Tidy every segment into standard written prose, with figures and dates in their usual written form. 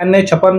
NA56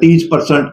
30%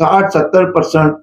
60-70%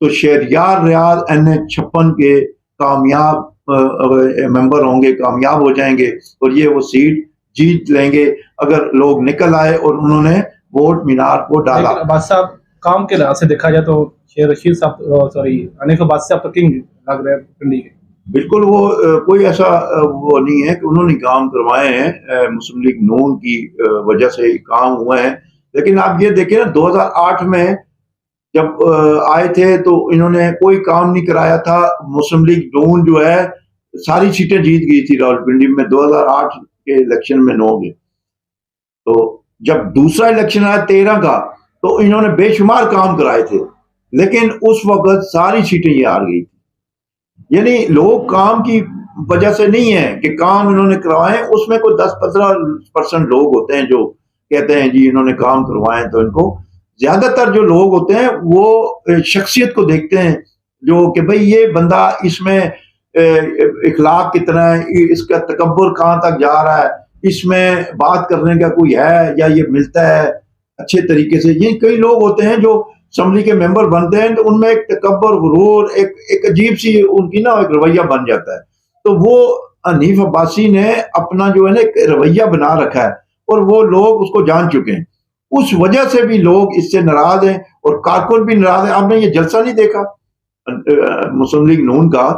تو شہریار ریاض NH56 کے کامیاب ممبر ہوں گے، کامیاب ہو جائیں گے اور یہ وہ سیٹ جیت لیں گے اگر لوگ نکل آئے اور انہوں نے ووٹ مینار کو ڈالا۔ لیکن عباس صاحب کام کے لحاظ سے دیکھا جائے تو شیر رشید صاحب سوری حنیف عباسی صاحب تو کنگ لگ رہے ہیں پنڈی کے۔ بالکل، وہ کوئی ایسا وہ نہیں ہے کہ انہوں نے کام کروائے ہیں، مسلم لیگ نون کی وجہ سے کام ہوئے ہیں، لیکن آپ یہ دیکھیں نا 2008 میں جب آئے تھے تو انہوں نے کوئی کام نہیں کرایا تھا۔ مسلم لیگ نون جو ہے ساری سیٹیں جیت گئی تھی راولپنڈی میں 2008 کے الیکشن میں 9 کے۔ تو جب دوسرا الیکشن آیا 13 کا تو انہوں نے بے شمار کام کرائے تھے، لیکن اس وقت ساری سیٹیں یہ ہار گئی تھی۔ یعنی لوگ کام کی وجہ سے نہیں ہے کہ کام انہوں نے کروائے، اس میں کوئی 10-15% لوگ ہوتے ہیں جو کہتے ہیں جی انہوں نے کام کروائے، تو ان کو زیادہ تر جو لوگ ہوتے ہیں وہ شخصیت کو دیکھتے ہیں، جو کہ بھئی یہ بندہ اس میں اخلاق کتنا ہے، اس کا تکبر کہاں تک جا رہا ہے، اس میں بات کرنے کا کوئی ہے یا یہ ملتا ہے اچھے طریقے سے۔ یہ کئی لوگ ہوتے ہیں جو اسمبلی کے ممبر بنتے ہیں تو ان میں ایک تکبر، غرور، ایک عجیب سی ان کی نا ایک رویہ بن جاتا ہے۔ تو وہ حنیف عباسی نے اپنا جو ہے نا ایک رویہ بنا رکھا ہے اور وہ لوگ اس کو جان چکے ہیں، اس وجہ سے بھی لوگ اس سے ناراض ہیں اور کارکن بھی ناراض ہیں۔ آپ نے یہ جلسہ نہیں دیکھا مسلم لیگ نون کا؟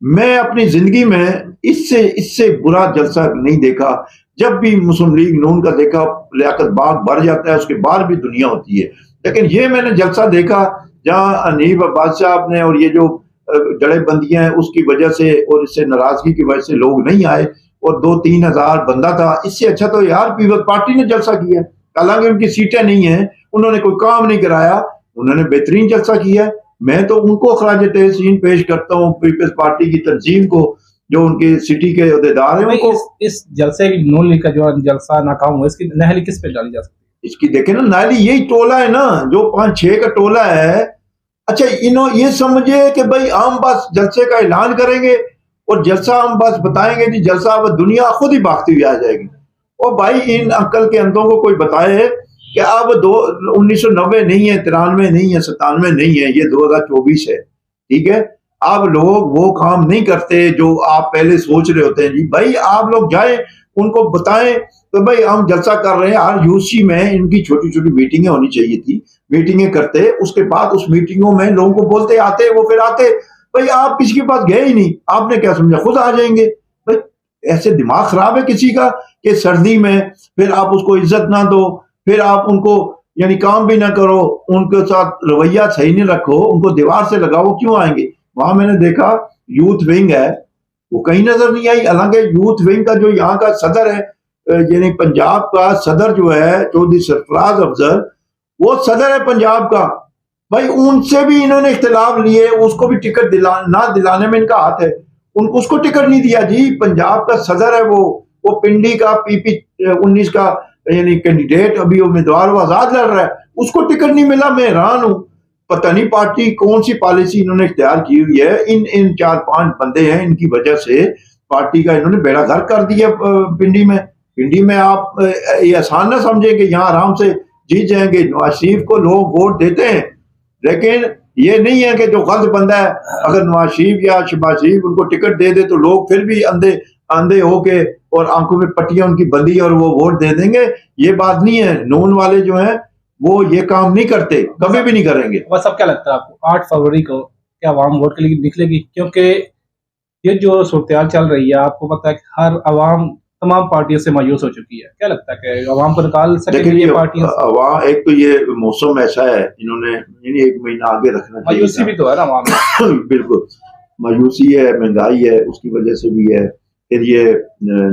میں اپنی زندگی میں اس سے برا جلسہ نہیں دیکھا۔ جب بھی مسلم لیگ نون کا دیکھا لیاقت باغ بھر جاتا ہے، اس کے بعد بھی دنیا ہوتی ہے، لیکن یہ میں نے جلسہ دیکھا جہاں حنیف عباس صاحب نے اور یہ جو جڑے بندیاں ہیں اس کی وجہ سے اور اس سے ناراضگی کی وجہ سے لوگ نہیں آئے اور 2-3 ہزار بندہ تھا۔ اس سے اچھا تو یار پیپلز پارٹی نے جلسہ کیا، حالانکہ ان کی سیٹیں نہیں ہیں، انہوں نے کوئی کام نہیں کرایا، انہوں نے بہترین جلسہ کیا۔ میں تو ان کو خراج تحسین پیش کرتا ہوں، پیپلز پارٹی کی تنظیم کو، جو ان کے سٹی کے عہدیدار ہیں ان کو۔ اس جلسے کی نون لیگ کا جو جلسہ ناکام ہوا، اس کی نہلی کس پہ ڈالی جا سکتی ہے؟ اس کی دیکھیں نا نالی یہی ٹولہ ہے نا جو 5-6 کا ٹولہ ہے۔ اچھا یہ سمجھے کہ بھئی ہم بس جلسے کا اعلان کریں گے اور جلسہ ہم بس بتائیں گے کہ جلسہ دنیا خود ہی بھاگتی ہوئی آ جائے گی۔ اور بھائی ان عقل کے اندھوں کو کوئی بتائے کہ اب 1990 نہیں ہے، 93 نہیں ہے، 97 نہیں ہے، یہ 2024 ہے، ٹھیک ہے؟ اب لوگ وہ کام نہیں کرتے جو آپ پہلے سوچ رہے ہوتے ہیں۔ جی بھائی آپ لوگ جائیں ان کو بتائیں تو بھئی ہم جلسہ کر رہے ہیں۔ ہر UC میں ان کی چھوٹی چھوٹی میٹنگیں ہونی چاہیے تھی، میٹنگیں کرتے، اس کے بعد اس میٹنگوں میں لوگوں کو بولتے آتے، وہ پھر آتے۔ بھئی آپ کسی کے پاس گئے ہی نہیں، آپ نے کیا سمجھا خود آ جائیں گے؟ بھئی ایسے دماغ خراب ہے کسی کا کہ سردی میں پھر آپ اس کو عزت نہ دو، پھر آپ ان کو یعنی کام بھی نہ کرو، ان کے ساتھ رویہ صحیح نہیں رکھو، ان کو دیوار سے لگاؤ، کیوں آئیں گے؟ وہاں میں نے دیکھا یوتھ ونگ ہے، وہ کہیں نظر نہیں آئی، حالانکہ یوتھ ونگ کا جو یہاں کا صدر ہے، یعنی پنجاب کا صدر جو ہے چودھری سرفراز افضل، وہ صدر ہے پنجاب کا۔ بھائی ان سے بھی انہوں نے اختلاف لیے، اس کو بھی ٹکٹ نہ دلانے میں ان کا ہاتھ ہے، اس کو ٹکٹ نہیں دیا۔ جی پنجاب کا صدر ہے وہ پنڈی کا PP-19 کا یعنی کینڈیڈیٹ، ابھی امیدوار وہ آزاد لڑ رہا ہے، اس کو ٹکٹ نہیں ملا۔ میں حیران ہوں، پتہ نہیں پارٹی کون سی پالیسی انہوں نے اختیار کی ہوئی ہے۔ ان 4-5 بندے ہیں، ان کی وجہ سے پارٹی کا انہوں نے بیڑا غرق کر دیا۔ پنڈی میں آپ یہ آسان نہ سمجھیں کہ یہاں آرام سے جیت جائیں گے۔ نواز شریف کو لوگ ووٹ دیتے ہیں، لیکن یہ نہیں ہے کہ جو غلط بندہ ہے اگر نواز شریف یا شہباز شریف ان کو ٹکٹ دے دے تو لوگ پھر بھی اندھے ہو کے اور آنکھوں میں پٹیاں ان کی بندی اور وہ ووٹ دے دیں گے۔ یہ بات نہیں ہے، نون والے جو ہیں وہ یہ کام نہیں کرتے، کبھی بھی نہیں کریں گے۔ بس اب کیا لگتا ہے آپ کو 8 فروری کو کیا عوام ووٹ کے لیے نکلے گی؟ کیونکہ یہ جو صورتحال چل رہی ہے آپ کو پتا ہے کہ ہر عوام تمام پارٹیوں سے مایوس ہو چکی ہے، کیا لگتا ہے کہ عوام کو نکال سکے گی یہ پارٹیاں؟ عوام ایک تو یہ موسم ایسا ہے، انہوں نے یعنی 1 مہینہ آگے رکھنا چاہیے۔ مایوسی بھی تو ہے نا عوام میں۔ بالکل مایوسی ہے، مہنگائی ہے، اس کی وجہ سے بھی ہے، پھر یہ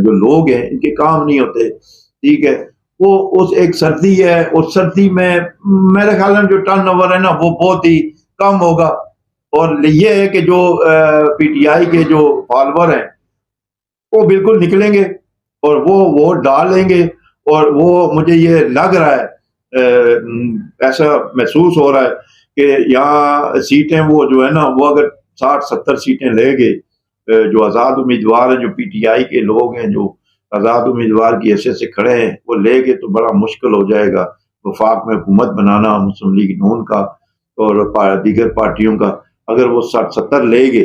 جو لوگ ہیں ان کے کام نہیں ہوتے، ٹھیک ہے؟ وہ اس ایک سردی ہے، اور سردی میں میرے خیال میں جو ٹرن اوور ہے نا وہ بہت ہی کم ہوگا، اور یہ ہے کہ جو PTI کے جو فالوور ہیں وہ بالکل نکلیں گے اور وہ ووٹ ڈال لیں گے، اور وہ مجھے یہ لگ رہا ہے، ایسا محسوس ہو رہا ہے کہ یہاں سیٹیں وہ جو ہے نا وہ اگر 60-70 سیٹیں لے گے، جو آزاد امیدوار ہیں، جو PTI کے لوگ ہیں جو آزاد امیدوار کی حیثیت سے کھڑے ہیں، وہ لے گے تو بڑا مشکل ہو جائے گا وفاق میں حکومت بنانا مسلم لیگ نون کا۔ اور دیگر پارٹیوں کا اگر وہ 60-70 لے گے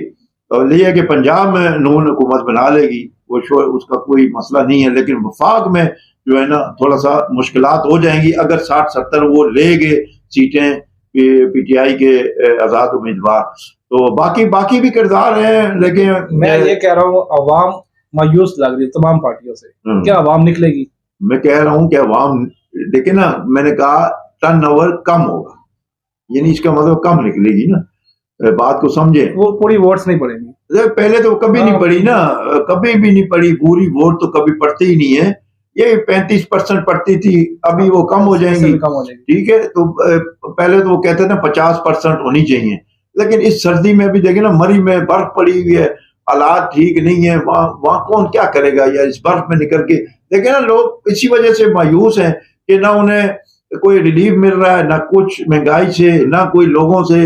تو یہ ہے کہ پنجاب میں نون حکومت بنا لے گی، وہ اس کا کوئی مسئلہ نہیں ہے، لیکن وفاق میں جو ہے نا تھوڑا سا مشکلات ہو جائیں گی اگر 60-70 وہ لے گے سیٹیں پی ٹی آئی کے آزاد امیدوار، تو باقی بھی کردار ہیں، لیکن میں یہ کہہ رہا ہوں عوام مایوس لگ رہی ہے تمام پارٹیوں سے، کیا عوام نکلے گی؟ میں کہہ رہا ہوں کہ عوام دیکھیں نا، میں نے کہا ٹرن اوور کم ہوگا، یعنی اس کا مطلب کم نکلے گی نا، بات کو سمجھے، وہ پوری ووٹس نہیں پڑیں گی، پہلے تو کبھی نہیں پڑی نا، کبھی بھی نہیں پڑی، پوری ووٹ تو کبھی پڑتی ہی نہیں ہے، یہ 35% پڑتی تھی، ابھی وہ کم ہو جائیں گی، ٹھیک ہے، تو پہلے تو وہ کہتے تھے 50% ہونی چاہیے، لیکن اس سردی میں بھی دیکھیں نا، مری میں برف پڑی ہوئی ہے، حالات ٹھیک نہیں ہے، وہاں کون کیا کرے گا، یا اس برف میں نکل کے دیکھیں نا، لوگ اسی وجہ سے مایوس ہیں کہ نہ انہیں کوئی ریلیف مل رہا ہے، نہ کچھ مہنگائی سے، نہ کوئی لوگوں سے،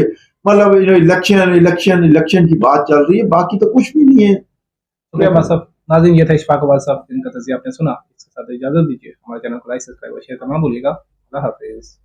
مطلب الیکشن کی بات چل رہی ہے، باقی تو کچھ بھی نہیں ہے۔ شکریہ بس صاحب، ناظرین یہ تھا اشفاق اقبال صاحب جن کا تجزیہ آپ نے سنا، اس کے ساتھ اجازت دیجیے، ہمارے چینل کو لائک سبسکرائب اور شیئر کرنا نہ بھولیے گا۔ اللہ حافظ۔